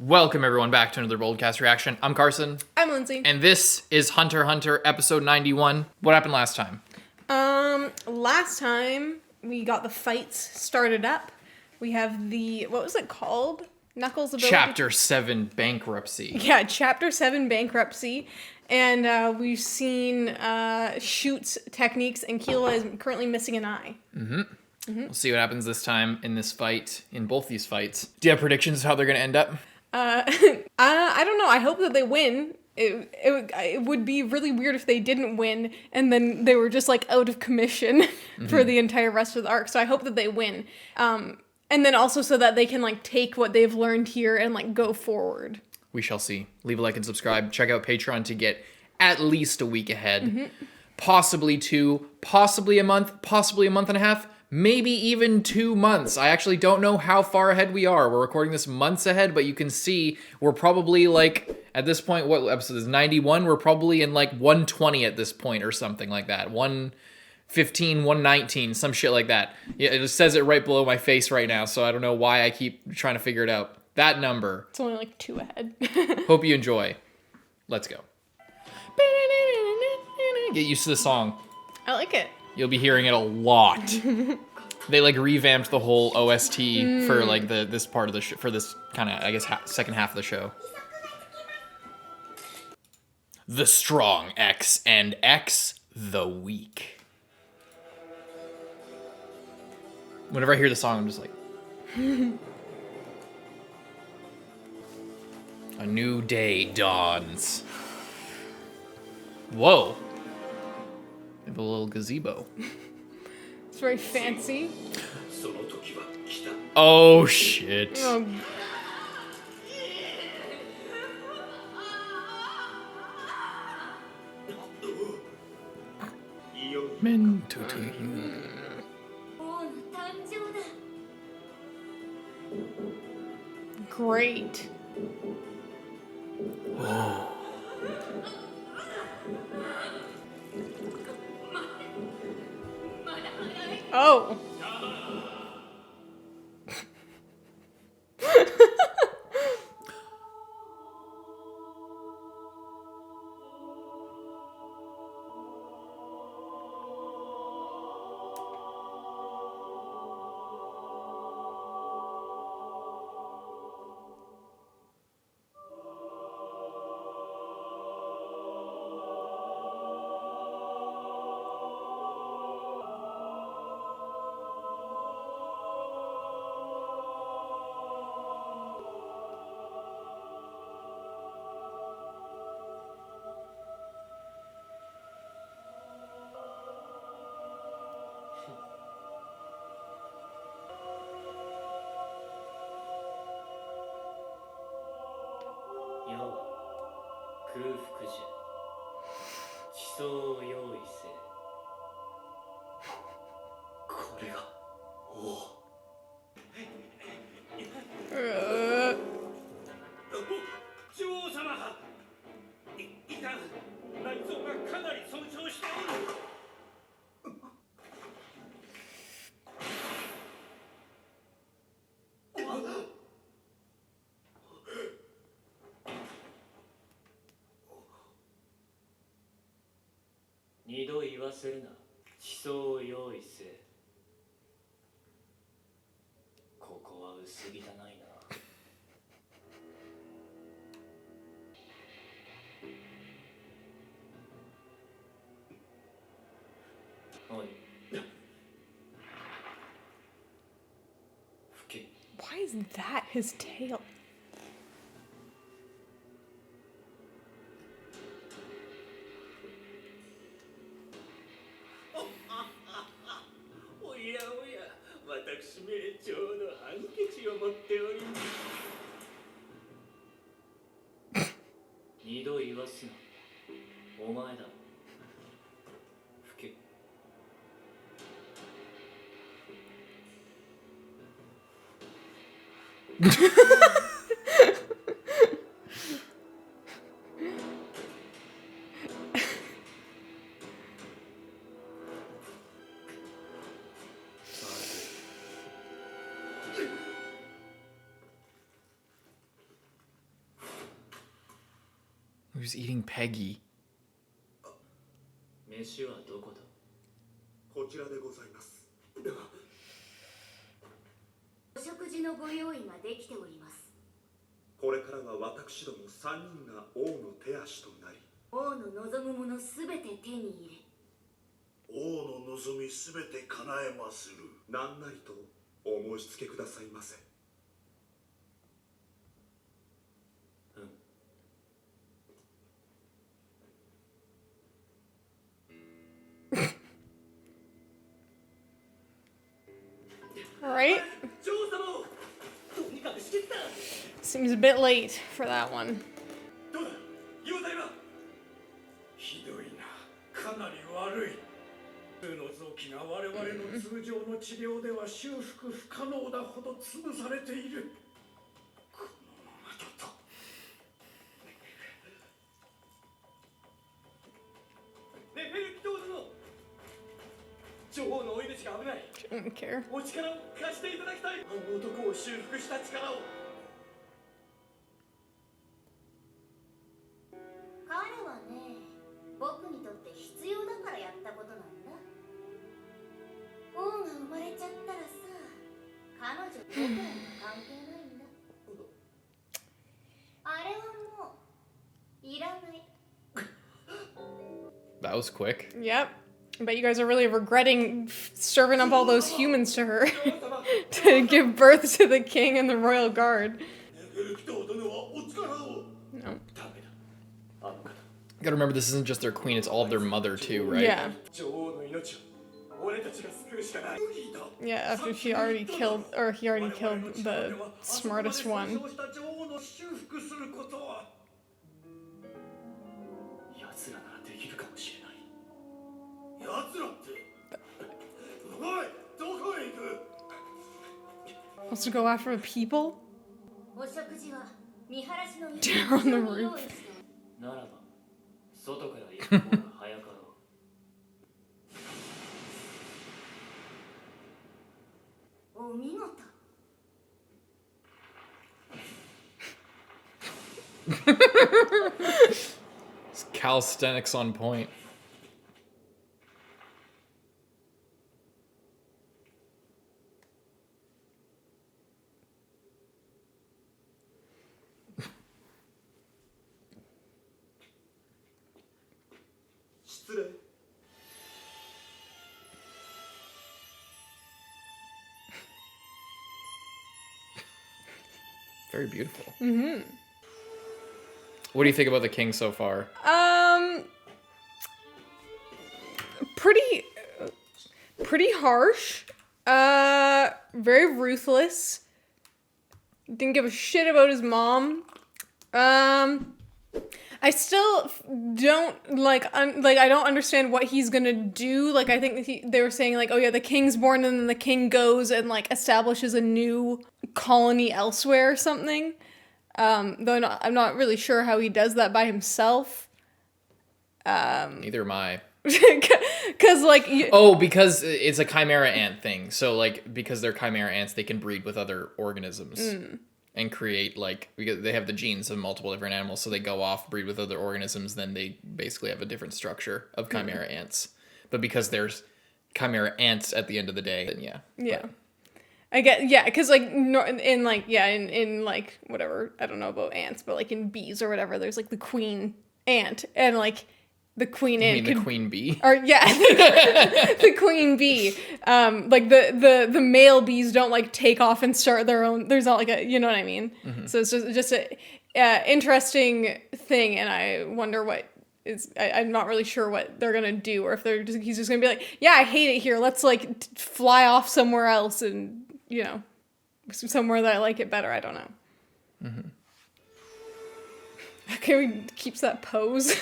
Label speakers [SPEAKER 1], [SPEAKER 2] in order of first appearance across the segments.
[SPEAKER 1] Welcome everyone back to another BOLDcast reaction. I'm Carson.
[SPEAKER 2] I'm Lindsay.
[SPEAKER 1] And this is Hunter x Hunter episode 91. What happened last time?
[SPEAKER 2] Last time we got the fights started up. We have the, what was it called? Knuckles ability.
[SPEAKER 1] Chapter 7 Bankruptcy.
[SPEAKER 2] Yeah, Chapter 7 Bankruptcy. And we've seen Shoot's techniques, and Killua is currently missing an eye.
[SPEAKER 1] We'll see what happens this time in this fight, in both these fights. Do you have predictions of how they're going to end up?
[SPEAKER 2] I don't know. I hope that they win. It would be really weird if they didn't win and then they were just like out of commission for the entire rest of the arc. So I hope that they win. And then also so that they can like take what they've learned here and like go forward. We
[SPEAKER 1] shall see. Leave a like and subscribe. Check out Patreon to get at least a week ahead. Possibly 2, possibly a month, possibly a month and a half. Maybe even 2 months. I actually don't know how far ahead we are. We're recording this months ahead, but you can see we're probably like, at this point, what episode is 91? We're probably in like 120 at this point or something like that. 115, 119, some shit like that. Yeah, it just says it right below my face right now, so I don't know why I keep trying to figure it out. That number.
[SPEAKER 2] It's only like 2 ahead.
[SPEAKER 1] Hope you enjoy. Let's go. Get used to the song.
[SPEAKER 2] I like it.
[SPEAKER 1] You'll be hearing it a lot. They like revamped the whole OST for like this part of the show, for this kind of, I guess, second half of the show. The strong X and X the weak. Whenever I hear the song, I'm just like, a new day dawns. Whoa. They have a little gazebo.
[SPEAKER 2] It's very fancy.
[SPEAKER 1] Oh, shit.
[SPEAKER 2] Oh. Great.
[SPEAKER 1] Oh.
[SPEAKER 2] Oh. Why is that his tail?
[SPEAKER 1] Who's eating Peggy?
[SPEAKER 3] 飯はどこだ。
[SPEAKER 4] こちらでございます。
[SPEAKER 5] お食事のご用意ができております。
[SPEAKER 4] これからは私ども3人が王の手足となり、
[SPEAKER 5] 王の望むものすべて手に入れ、
[SPEAKER 4] 王の望みすべて叶えまする。何なりとお申し付けくださいませ。
[SPEAKER 2] Right? Seems a bit late for that one.
[SPEAKER 4] どうだ、容体は。ひどいな、かなり悪い。普通の臓器が我々の通常の治療では修復不可能なほど潰されている。このままだと。ネフェルピトー殿、女王のお命が危ない。
[SPEAKER 2] Didn't care.
[SPEAKER 4] お力を貸していただきたい。あの男を修復した力を。
[SPEAKER 5] 彼はね、僕にとって必要だからやったことなんだ。王が生まれちゃったらさ、彼女と僕らには関係ないんだ。あれはもういらない。
[SPEAKER 1] That was quick.
[SPEAKER 2] Yep. I bet you guys are really regretting serving up all those humans to her to give birth to the king and the royal guard. No.
[SPEAKER 1] You gotta remember, this isn't just their queen, it's all of their mother too, right?
[SPEAKER 2] Yeah. Yeah, after she already killed, or he already killed the smartest one. Wants to go after the people? Down on the roof.
[SPEAKER 3] ならば、外から行く方が早かろう。
[SPEAKER 5] お見事。
[SPEAKER 1] Calisthenics on point. Very beautiful. Mm-hmm. What do you think about the king so far?
[SPEAKER 2] Pretty harsh. Very ruthless. Didn't give a shit about his mom. I still don't I don't understand what he's gonna do. Like, I think they were saying like, oh yeah, the king's born and then the king goes and like establishes a new colony elsewhere or something. Though I'm not really sure how he does that by himself.
[SPEAKER 1] Neither am I.
[SPEAKER 2] Because like
[SPEAKER 1] because it's a chimera ant thing. So like, because they're chimera ants, they can breed with other organisms. And create, like, because they have the genes of multiple different animals, so they go off, breed with other organisms, then they basically have a different structure of chimera ants. But because there's chimera ants at the end of the day, then yeah.
[SPEAKER 2] Yeah. I get, yeah, because, like, in like, whatever, I don't know about ants, but, like, in bees or whatever, there's, like, the queen ant, and, like, the queen ant.
[SPEAKER 1] You mean the queen bee?
[SPEAKER 2] Or, yeah, the queen bee. Like, the male bees don't, like, take off and start their own, there's not, like, a, you know what I mean? Mm-hmm. So it's just a interesting thing, and I wonder what is, I'm not really sure what they're gonna do, or if he's just gonna be like, yeah, I hate it here, let's, like, fly off somewhere else, and, you know, somewhere that I like it better, I don't know. Mm-hmm. Okay, he keeps that pose.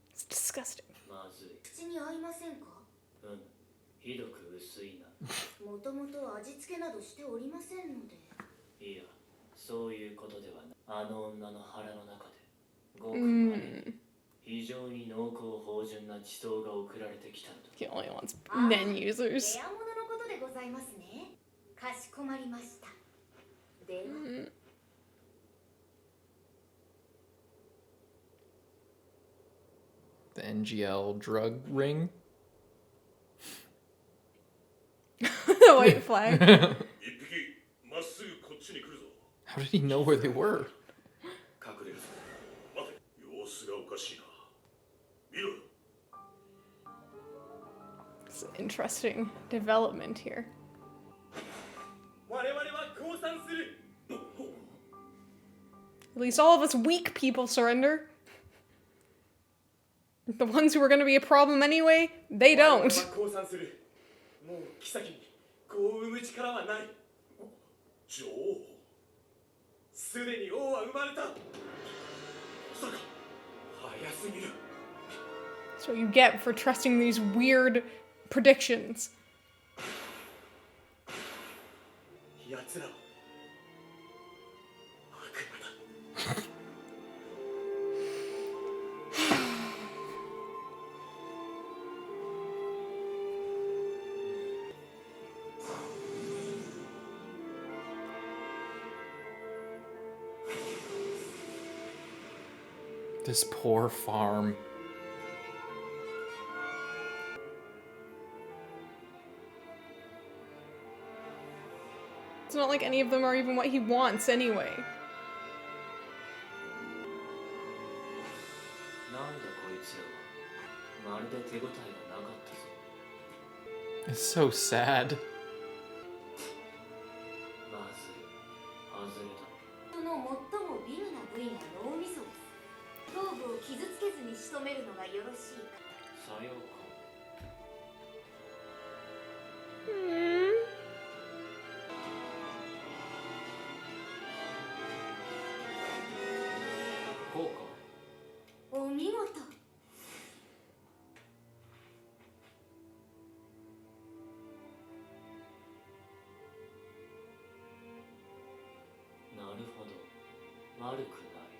[SPEAKER 2] It's disgusting.
[SPEAKER 5] 口に合いませんか？
[SPEAKER 3] うんひどく薄いな
[SPEAKER 5] もともと味付けなどしておりませんので。
[SPEAKER 3] いやそういうことではないあの女の腹の中でごくまれに非常に濃厚芳醇な地層が送られてきたのだ
[SPEAKER 2] He only wants
[SPEAKER 5] ああ
[SPEAKER 2] men users.
[SPEAKER 5] レアもののことでございますね。かしこまりました。では、
[SPEAKER 1] The NGL drug ring.
[SPEAKER 2] The white flag.
[SPEAKER 4] 一匹まっすぐこっちに来るぞ。
[SPEAKER 1] How did he know where they were?
[SPEAKER 4] 隠れるぞ。待て、様子がおかしいな。見ろよ。
[SPEAKER 2] It's an interesting development here.
[SPEAKER 4] 我々は降参する。
[SPEAKER 2] At least all of us weak people surrender. The ones who are going to be a problem anyway, they
[SPEAKER 4] 我々
[SPEAKER 2] don't.
[SPEAKER 4] は降参する。もう妃に子を産む力はない。女王。すでに王は生まれた。まさか早すぎる。
[SPEAKER 2] That's what you get for trusting these weird predictions.
[SPEAKER 4] 奴らは悪魔だ。
[SPEAKER 1] This poor farm.
[SPEAKER 2] It's not like any of them are even what he wants anyway.
[SPEAKER 3] なんだこいつらはまるで手応えがなかったぞ
[SPEAKER 1] It's so sad.
[SPEAKER 3] まずい外れた
[SPEAKER 5] その最もビルな部位が脳みそです。頭部を傷つけずに仕留めるのがよろしいか。
[SPEAKER 3] さようか こうか
[SPEAKER 5] お見事。
[SPEAKER 3] なるほど悪くない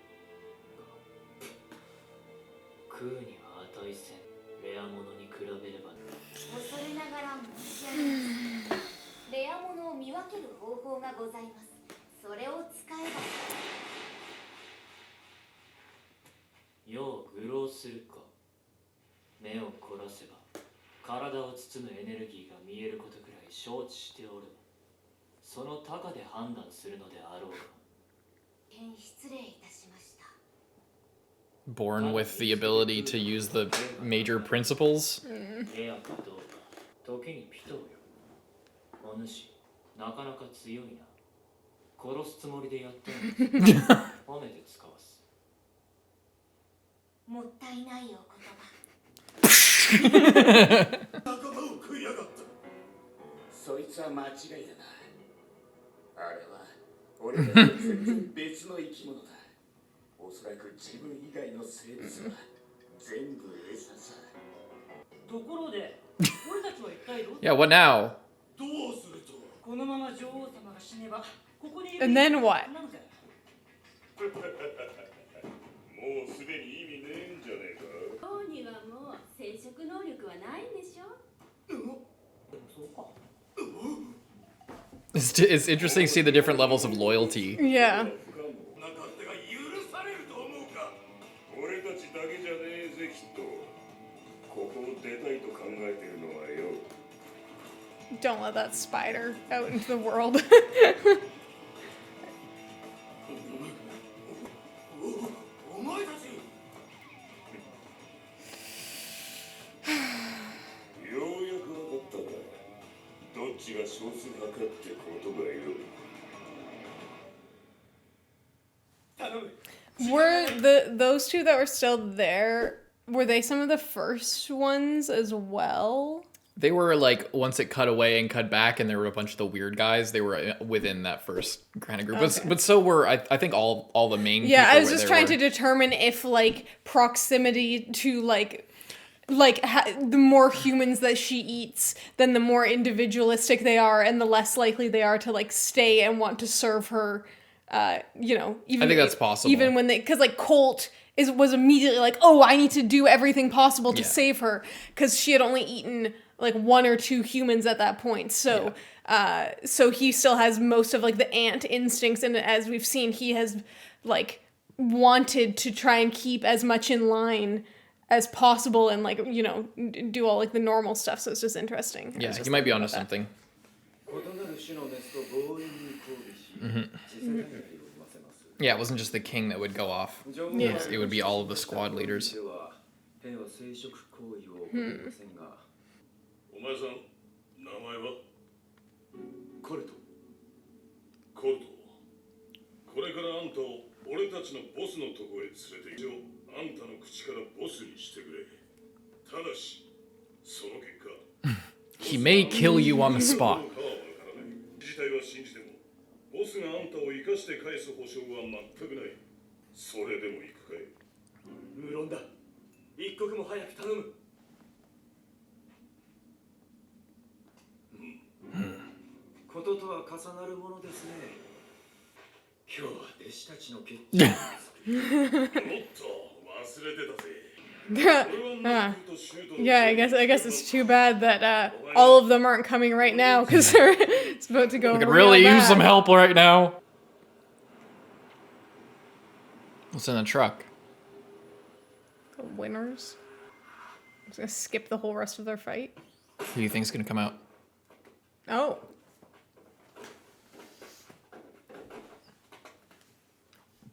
[SPEAKER 3] 食うには値せんレアものに比べれば
[SPEAKER 5] 恐れながら申し上げます。レアものを見分ける方法がございます。それを使えば。
[SPEAKER 3] よう愚弄するか目を凝らせば体を包むエネルギーが見えることくらい承知しておるその高で判断するのであろうか
[SPEAKER 5] 大変失礼いたしました。
[SPEAKER 1] Born with the ability to use the major principles.
[SPEAKER 3] レアかどうか時にピトーよお主なかなか強いな殺すつもりでやってる褒めて使わす
[SPEAKER 5] もったいないお言葉。
[SPEAKER 4] 仲間を食いやがった。
[SPEAKER 6] そいつは間違いだな。あれは俺たちと全然別の生き物だ。おそらく自分以外の生物は全部餌さ。
[SPEAKER 7] ところで、俺たちは一体どう
[SPEAKER 1] Yeah, what now?
[SPEAKER 4] どうすると。
[SPEAKER 7] このまま女王様が死ねば、ここにいる
[SPEAKER 2] And then what?
[SPEAKER 7] なので
[SPEAKER 4] もうすでに意味ねえんじゃねえか。
[SPEAKER 5] 王にはもう生殖能力はないんでしょ。
[SPEAKER 7] そうか。
[SPEAKER 1] It's interesting to see the different levels of loyalty.
[SPEAKER 2] Yeah.
[SPEAKER 4] なかったが許されると思うか。俺たちだけじゃねえぜきっと。ここを出たいと考えてるのはよ。
[SPEAKER 2] Don't let that spider out into the world.
[SPEAKER 4] お前たち。ようやく分かったな。どっちが少数派かってことがよ。頼む。
[SPEAKER 2] Were those two that were still there, were they some of the first ones as well?
[SPEAKER 1] They were like, once it cut away and cut back, and there were a bunch of the weird guys. They were within that first kind of group, but so were I think all the main.
[SPEAKER 2] Yeah,
[SPEAKER 1] people
[SPEAKER 2] I was
[SPEAKER 1] were-
[SPEAKER 2] just
[SPEAKER 1] there
[SPEAKER 2] trying
[SPEAKER 1] were-
[SPEAKER 2] to determine if like proximity to like like the more humans that she eats, then the more individualistic they are, and the less likely they are to like stay and want to serve her. Even
[SPEAKER 1] I think that's possible.
[SPEAKER 2] Even when because like Colt was immediately like, oh, I need to do everything possible to save her, because she had only eaten like 1 or 2 humans at that point. So so he still has most of like the ant instincts, and as we've seen, he has like wanted to try and keep as much in line as possible, and like do all like the normal stuff. So it's just interesting.
[SPEAKER 1] Yeah, he might be onto something. Yeah, it wasn't just the king that would go off.
[SPEAKER 2] Yeah.
[SPEAKER 1] It would be all of the squad leaders.
[SPEAKER 4] お前さん、名前は？コルト。コルト。これからあんたを俺たちのボスのとこへ連れて行く。あんたの口からボスにしてくれ。ただし、その結果。
[SPEAKER 1] He may kill you on the spot.
[SPEAKER 4] 事態は信じても、ボスがあんたを生かして返す保証は全くない。それでも行くかい？無論だ。一刻も早く頼む。こととは重なるものですね。今日は弟子たちの決定。もっと忘れてたぜ。
[SPEAKER 2] Yeah, I guess it's too bad that all of them aren't coming right now, because it's about to go.
[SPEAKER 1] We could really
[SPEAKER 2] real
[SPEAKER 1] use
[SPEAKER 2] bad.
[SPEAKER 1] some help right now. What's in the truck?
[SPEAKER 2] The winners. I'm just gonna skip the whole rest of their fight.
[SPEAKER 1] Who do you think's gonna come out?
[SPEAKER 2] Oh.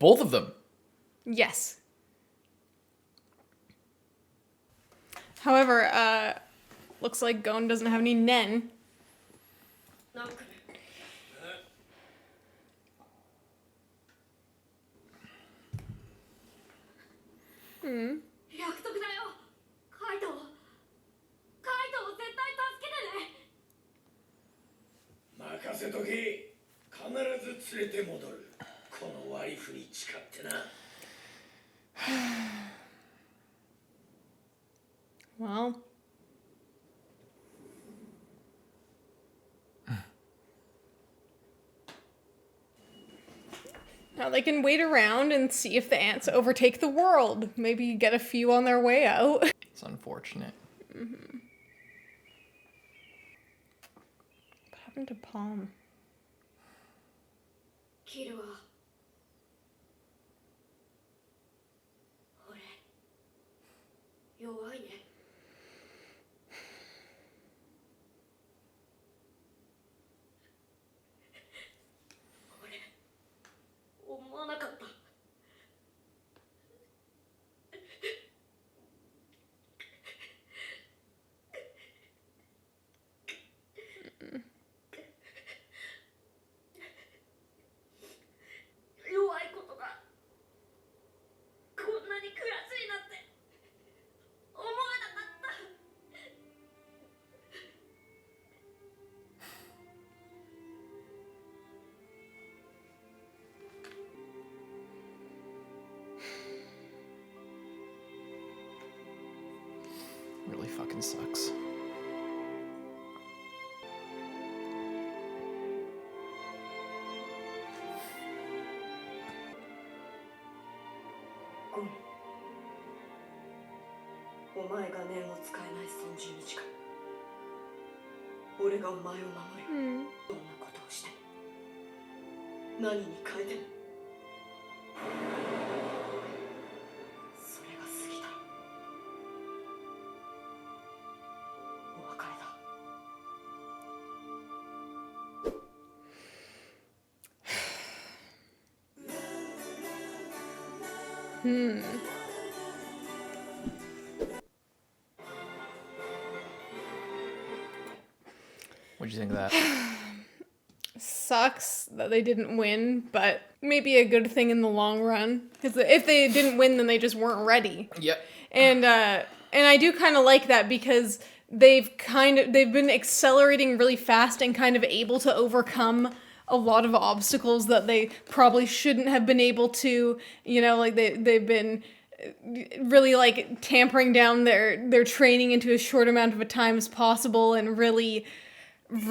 [SPEAKER 1] Both of them.
[SPEAKER 2] Yes. However, looks like Gon doesn't have any nen. Hmm.
[SPEAKER 5] 約束だよ。カイトを絶対助けてね。
[SPEAKER 4] 任せとけ。必ず連れて戻る。この割り符に誓ってな。
[SPEAKER 2] Well. Now they can wait around and see if the ants overtake the world. Maybe get a few on their way out.
[SPEAKER 1] It's unfortunate.
[SPEAKER 2] Mm-hmm. What happened to Palm?
[SPEAKER 5] キルは俺弱いね。俺思わなかった。弱いことがこんなに悔しいなんて思わなかった。
[SPEAKER 1] Really fucking sucks.
[SPEAKER 5] ゴン、お前が念を使えない存在に近い。俺がお前を守る。
[SPEAKER 2] Hmm.
[SPEAKER 5] どんなことをしても何に変えてもそれが過ぎたらお別れだ。
[SPEAKER 2] Hmm.
[SPEAKER 1] What'd you think of that?
[SPEAKER 2] Sucks that they didn't win, but maybe a good thing in the long run. Because if they didn't win, then they just weren't ready.
[SPEAKER 1] Yep.
[SPEAKER 2] And I do kind of like that, because they've been accelerating really fast and kind of able to overcome a lot of obstacles that they probably shouldn't have been able to. Like they've been really like tampering down their training into as short amount of a time as possible, and really they've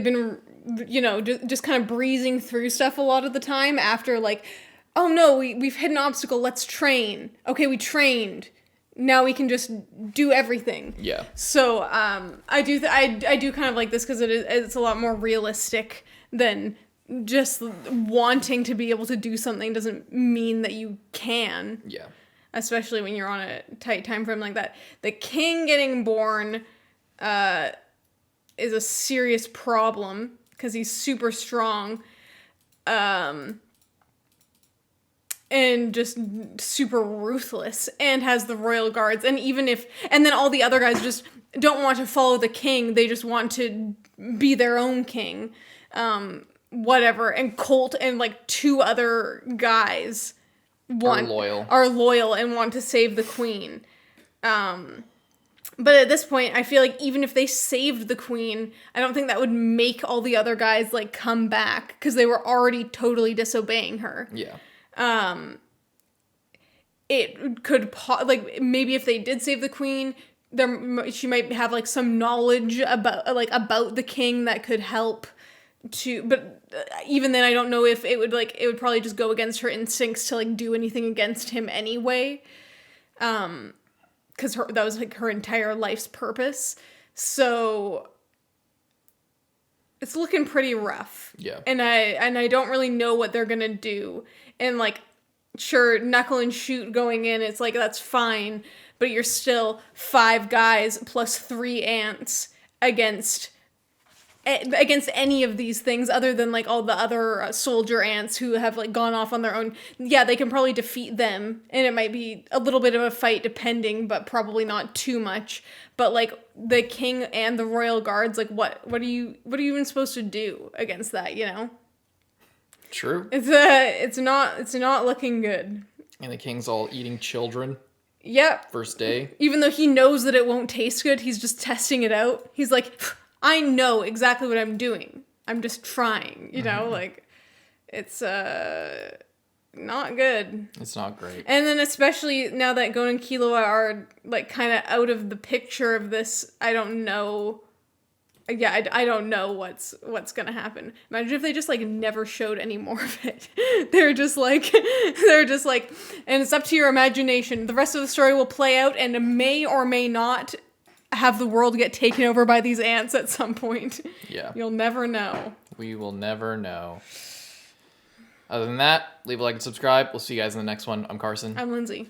[SPEAKER 2] been, just kind of breezing through stuff a lot of the time after like, oh no, we've hit an obstacle, let's train. Okay, we trained. Now we can just do everything.
[SPEAKER 1] Yeah.
[SPEAKER 2] So I do kind of like this because it's a lot more realistic than just wanting to be able to do something doesn't mean that you can.
[SPEAKER 1] Yeah.
[SPEAKER 2] Especially when you're on a tight time frame like that. The king getting born is a serious problem because he's super strong. And just super ruthless, and has the royal guards, and then all the other guys just don't want to follow the king, they just want to be their own king. Whatever, and Colt and like 2 other guys are loyal and want to save the queen. But at this point, I feel like even if they saved the queen, I don't think that would make all the other guys like come back, because they were already totally disobeying her.
[SPEAKER 1] Yeah.
[SPEAKER 2] It could maybe if they did save the queen, she might have like some knowledge about the king that could help to, but even then I don't know if it would probably just go against her instincts to like do anything against him anyway, because that was like her entire life's purpose. So it's looking pretty rough.
[SPEAKER 1] Yeah.
[SPEAKER 2] And I don't really know what they're gonna do. And like, sure, knuckle and shoot going in, it's like, that's fine, but you're still 5 guys plus 3 ants against any of these things other than like all the other soldier ants who have like gone off on their own. Yeah, they can probably defeat them, and it might be a little bit of a fight depending, but probably not too much. But like the king and the royal guards, like what are you even supposed to do against that,
[SPEAKER 1] True.
[SPEAKER 2] It's not looking good.
[SPEAKER 1] And the king's all eating children.
[SPEAKER 2] Yep.
[SPEAKER 1] First day.
[SPEAKER 2] Even though he knows that it won't taste good, he's just testing it out. He's like, I know exactly what I'm doing. I'm just trying, like, it's not good.
[SPEAKER 1] It's not great.
[SPEAKER 2] And then especially now that Gon and Killua are like kind of out of the picture of this, I don't know. Yeah, I don't know what's gonna happen. Imagine if they just like never showed any more of it. They're just like, and it's up to your imagination. The rest of the story will play out and may or may not have the world get taken over by these ants at some point.
[SPEAKER 1] Yeah.
[SPEAKER 2] You'll never know.
[SPEAKER 1] We will never know. Other than that, leave a like and subscribe. We'll see you guys in the next one. I'm Carson.
[SPEAKER 2] I'm Lindsay.